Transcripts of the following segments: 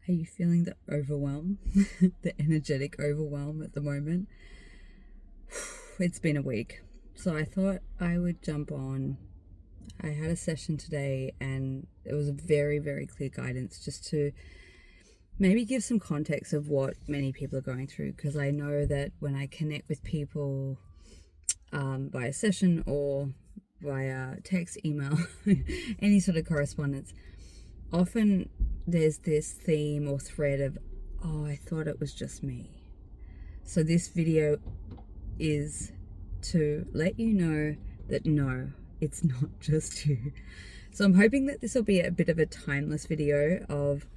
Are you feeling the overwhelm, the energetic overwhelm at the moment? It's been a week, so I thought I would jump on. I had a session today and it was a very, very clear guidance just to maybe give some context of what many people are going through, because I know that when I connect with people via session or via text, email, any sort of correspondence, often there's this theme or thread of, oh, I thought it was just me. So this video is to let you know that no, it's not just you. So I'm hoping that this will be a bit of a timeless video of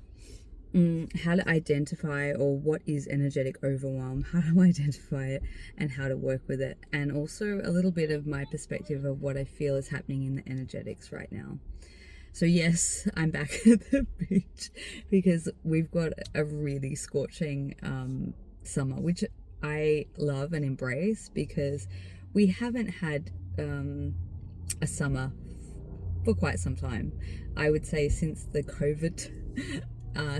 how to identify, or what is energetic overwhelm, how to identify it and how to work with it, and also a little bit of my perspective of what I feel is happening in the energetics right now. So yes, I'm back at the beach because we've got a really scorching summer, which I love and embrace, because we haven't had a summer for quite some time. I would say since the COVID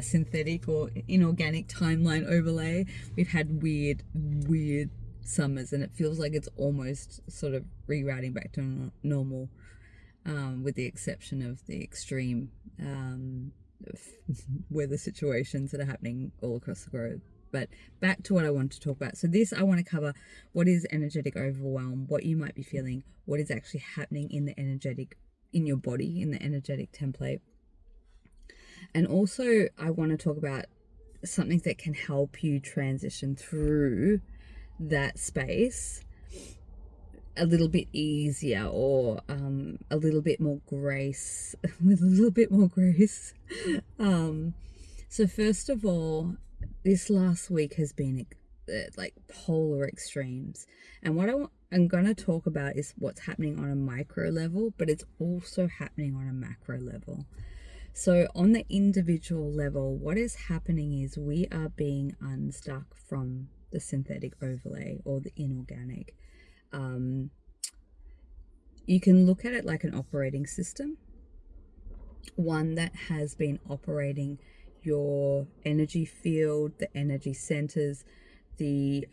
synthetic or inorganic timeline overlay, we've had weird summers, and it feels like it's almost sort of rerouting back to normal, with the exception of the extreme weather situations that are happening all across the globe. But back to what I want to talk about. So this, I want to cover what is energetic overwhelm, what you might be feeling, what is actually happening in the energetic, in your body, in the energetic template. And also I want to talk about something that can help you transition through that space a little bit easier, or a little bit more grace, with a little bit more grace. So first of all, this last week has been like polar extremes, and what I'm going to talk about is what's happening on a micro level, but it's also happening on a macro level. So on the individual level, what is happening is we are being unstuck from the synthetic overlay or the inorganic. You can look at it like an operating system, one that has been operating your energy field, the energy centers, the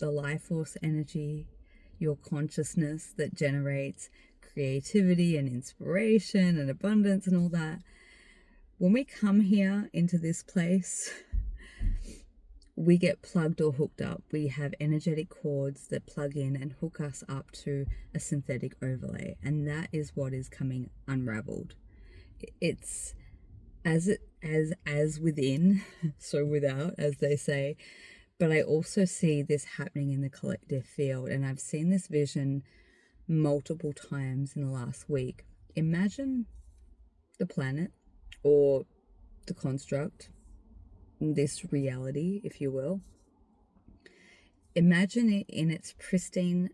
life force energy, your consciousness that generates creativity and inspiration and abundance and all that. When we come here into this place, we get plugged or hooked up. We have energetic cords that plug in and hook us up to a synthetic overlay, and that is what is coming unraveled. It's as within, so without, as they say. But I also see this happening in the collective field, and I've seen this vision multiple times in the last week. Imagine the planet, or the construct, this reality, if you will. Imagine it in its pristine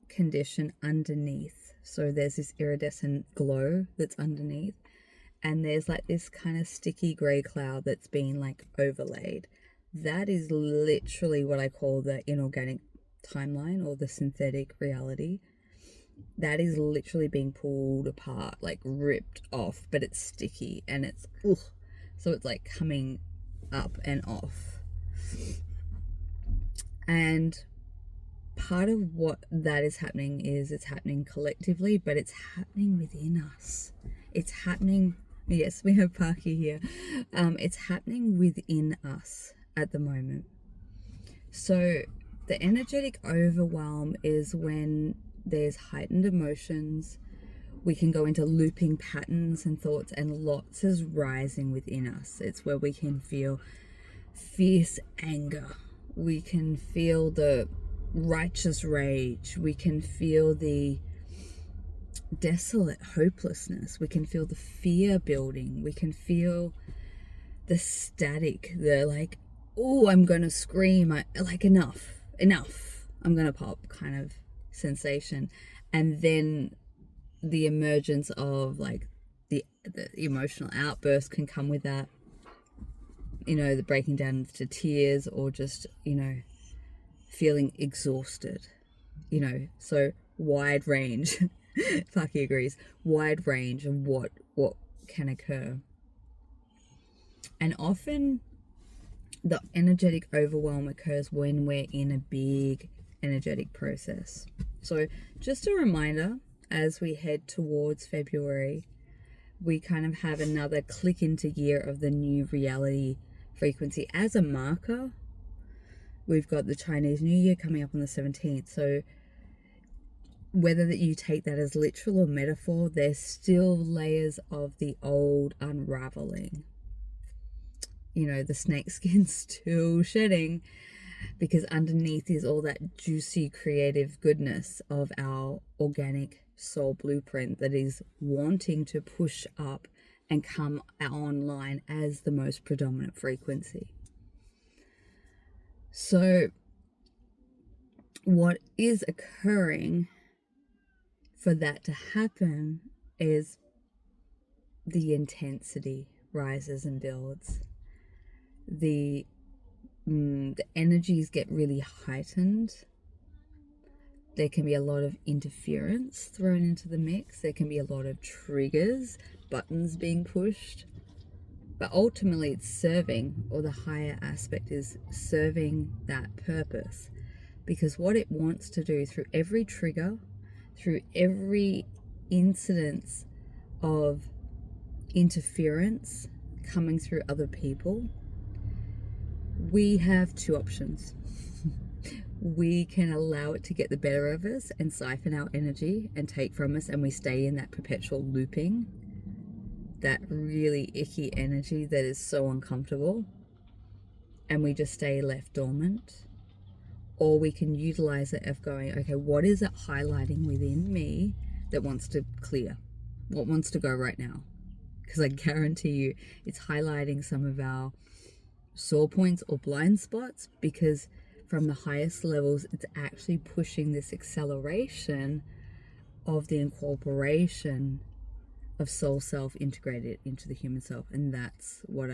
condition underneath. So there's this iridescent glow that's underneath, and there's like this kind of sticky gray cloud that's been like overlaid. That is literally what I call the inorganic timeline, or the synthetic reality. That is literally being pulled apart, like ripped off, but it's sticky and it's so it's like coming up and off. And part of what that is happening is it's happening collectively, but it's happening within us. It's happening, yes, we have Parky here. It's happening within us at the moment. So the energetic overwhelm is when there's heightened emotions. We can go into looping patterns and thoughts, and lots is rising within us. It's where we can feel fierce anger. We can feel the righteous rage. We can feel the desolate hopelessness. We can feel the fear building. We can feel the static, the like, oh, I'm going to scream. Like, enough. I'm going to pop kind of sensation. And then the emergence of like the emotional outburst can come with that, the breaking down to tears, or just feeling exhausted, so wide range. Faki agrees, wide range of what can occur. And often the energetic overwhelm occurs when we're in a big energetic process. So just a reminder, as we head towards February, we kind of have another click into year of the new reality frequency. As a marker, we've got the Chinese New Year coming up on the 17th. So whether that you take that as literal or metaphor, there's still layers of the old unraveling. You know, the snake skin's still shedding, because underneath is all that juicy creative goodness of our organic soul blueprint that is wanting to push up and come online as the most predominant frequency. So what is occurring for that to happen is the intensity rises and builds. The energies get really heightened. There can be a lot of interference thrown into the mix. There can be a lot of triggers, buttons being pushed. But ultimately it's serving, or the higher aspect is serving that purpose. Because what it wants to do through every trigger, through every incidence of interference coming through other people, we have two options. We can allow it to get the better of us and siphon our energy and take from us, and we stay in that perpetual looping, that really icky energy that is so uncomfortable, and we just stay left dormant. Or we can utilize it of going, okay, what is it highlighting within me that wants to clear? What wants to go right now? Because I guarantee you it's highlighting some of our sore points or blind spots, because from the highest levels it's actually pushing this acceleration of the incorporation of soul self integrated into the human self. And that's what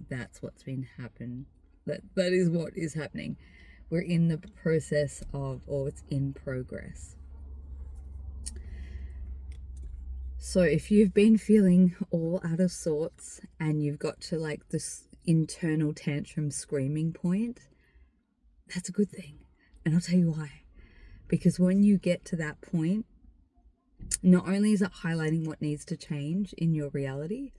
that's what's been happening. That is what is happening. We're in the process of, or it's in progress. So if you've been feeling all out of sorts and you've got to like this internal tantrum screaming point, that's a good thing. And I'll tell you why. Because when you get to that point, not only is it highlighting what needs to change in your reality,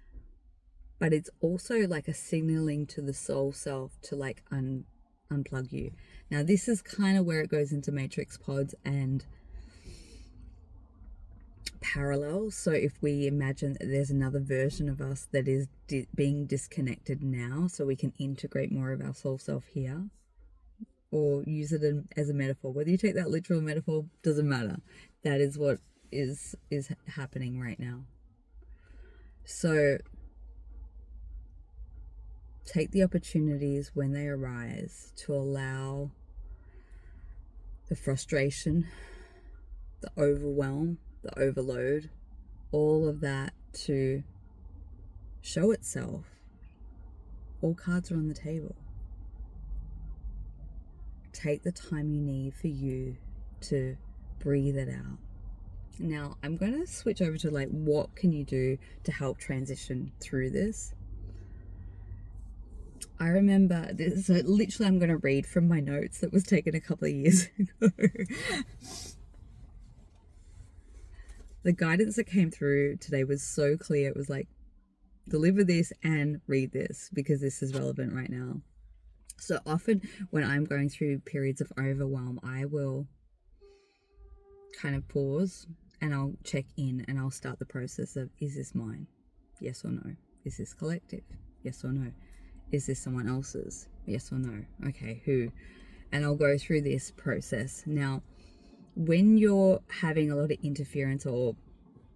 but it's also like a signaling to the soul self to like unplug you. Now this is kind of where it goes into matrix pods and parallels. So if we imagine that there's another version of us that is being disconnected now, so we can integrate more of our soul self here, or use it as a metaphor. Whether you take that literal metaphor, doesn't matter. That is what is happening right now. So take the opportunities when they arise to allow the frustration, the overwhelm, the overload, all of that to show itself. All cards are on the table. Take the time you need for you to breathe it out. Now, I'm going to switch over to like, what can you do to help transition through this? I remember this, so literally I'm going to read from my notes that was taken a couple of years ago. The guidance that came through today was so clear. It was like, deliver this and read this because this is relevant right now. So often when I'm going through periods of overwhelm, I will kind of pause and I'll check in and I'll start the process of, is this mine? Yes or no? Is this collective? Yes or no? Is this someone else's? Yes or no? Okay, who? And I'll go through this process. Now, when you're having a lot of interference or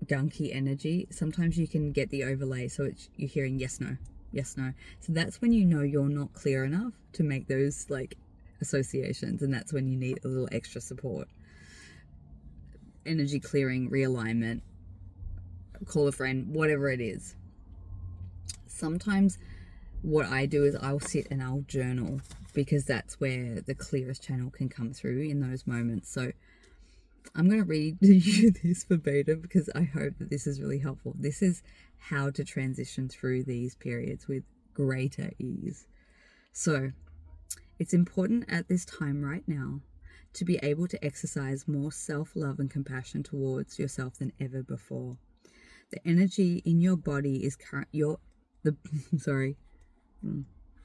gunky energy, sometimes you can get the overlay. So you're hearing yes, no, yes, no. So that's when you know you're not clear enough to make those like associations. And that's when you need a little extra support. Energy clearing, realignment, call a friend, whatever it is. Sometimes what I do is I'll sit and I'll journal, because that's where the clearest channel can come through in those moments. So I'm going to read you this verbatim because I hope that this is really helpful. This is how to transition through these periods with greater ease. So, it's important at this time right now to be able to exercise more self-love and compassion towards yourself than ever before. The energy in your body is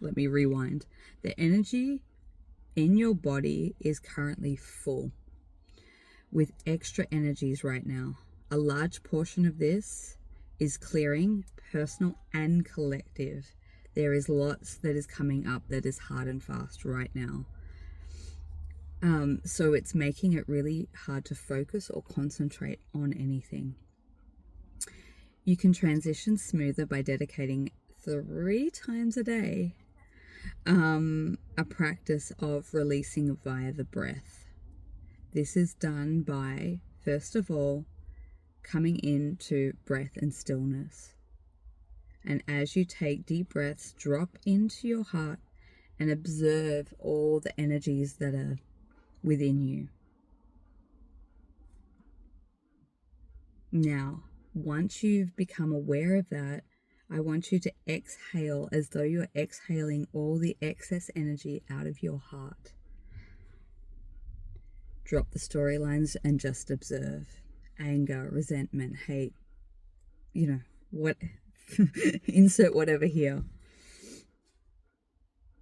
let me rewind. The energy in your body is currently full with extra energies right now. A large portion of this is clearing, personal and collective. There is lots that is coming up that is hard and fast right now. So it's making it really hard to focus or concentrate on anything. You can transition smoother by dedicating 3 times a day a practice of releasing via the breath. This is done by, first of all, coming into breath and stillness. And as you take deep breaths, drop into your heart and observe all the energies that are within you. Now, once you've become aware of that, I want you to exhale as though you're exhaling all the excess energy out of your heart. Drop the storylines and just observe. Anger, resentment, hate, what insert whatever here.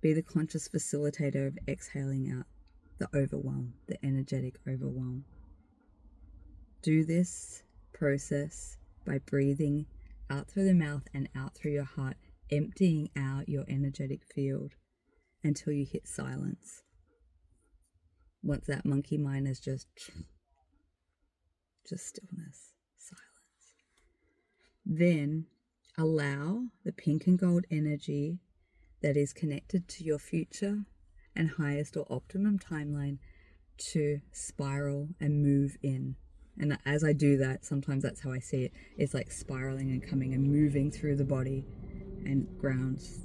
Be the conscious facilitator of exhaling out the overwhelm, the energetic overwhelm. Do this process by breathing out through the mouth and out through your heart, emptying out your energetic field until you hit silence. Once that monkey mind is just stillness, silence. Then allow the pink and gold energy that is connected to your future and highest or optimum timeline to spiral and move in. And as I do that, sometimes that's how I see it. It's like spiraling and coming and moving through the body and grounds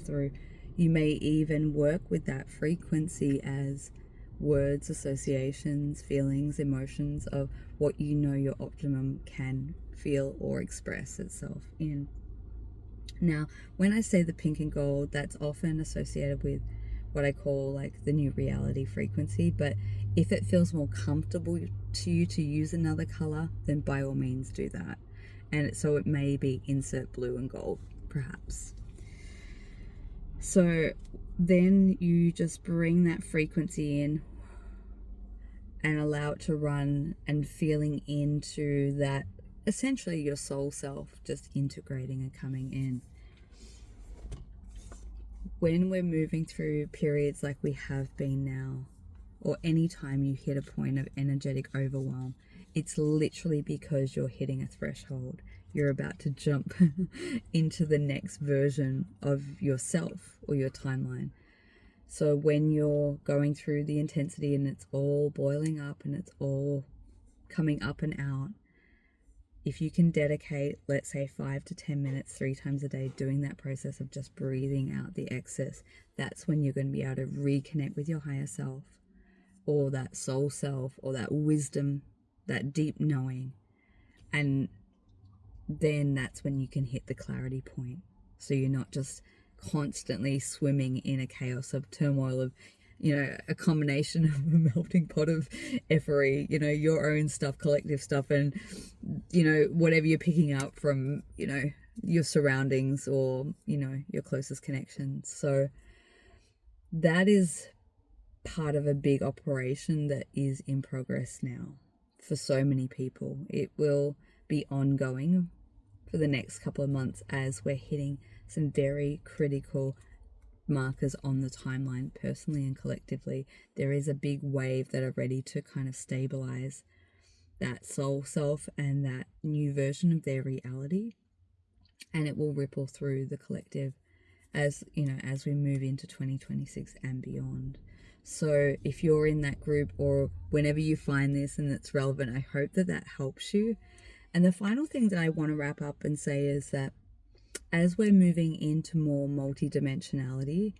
through. You may even work with that frequency as words, associations, feelings, emotions of what you know your optimum can feel or express itself in. Now, when I say the pink and gold, that's often associated with what I call like the new reality frequency, but if it feels more comfortable to you to use another color, then by all means do that. And so it may be insert blue and gold, perhaps. So then you just bring that frequency in and allow it to run and feeling into that, essentially your soul self just integrating and coming in. When we're moving through periods like we have been now, or any time you hit a point of energetic overwhelm, it's literally because you're hitting a threshold. You're about to jump into the next version of yourself or your timeline. So when you're going through the intensity and it's all boiling up and it's all coming up and out, if you can dedicate, let's say 5 to 10 minutes 3 times a day doing that process of just breathing out the excess, that's when you're going to be able to reconnect with your higher self or that soul self or that wisdom, that deep knowing. And then that's when you can hit the clarity point. So you're not just constantly swimming in a chaos of turmoil of, a combination of a melting pot of effery, your own stuff, collective stuff, and, whatever you're picking up from, your surroundings or, your closest connections. So that is part of a big operation that is in progress now for so many people. It will be ongoing for the next couple of months as we're hitting some very critical markers on the timeline, personally and collectively. There is a big wave that are ready to kind of stabilize that soul self and that new version of their reality, and it will ripple through the collective as we move into 2026 and beyond. So if you're in that group or whenever you find this and it's relevant, I hope that helps you. And the final thing that I want to wrap up and say is that as we're moving into more multidimensionality,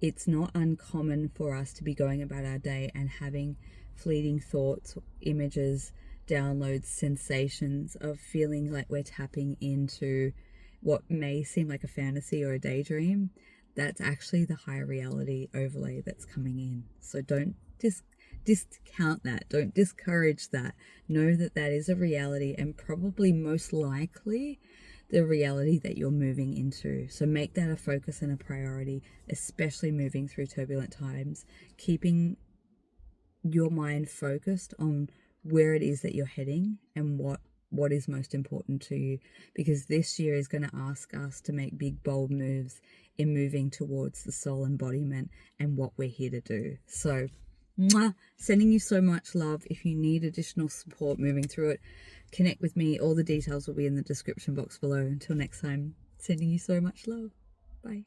it's not uncommon for us to be going about our day and having fleeting thoughts, images, downloads, sensations of feeling like we're tapping into what may seem like a fantasy or a daydream. That's actually the higher reality overlay that's coming in. So don't discount that. Don't discourage that. Know that that is a reality, and probably most likely the reality that you're moving into. So make that a focus and a priority, especially moving through turbulent times, keeping your mind focused on where it is that you're heading and what is most important to you, because this year is going to ask us to make big, bold moves in moving towards the soul embodiment and what we're here to do. So sending you so much love. If you need additional support moving through it, connect with me. All the details will be in the description box below. Until next time, sending you so much love. Bye.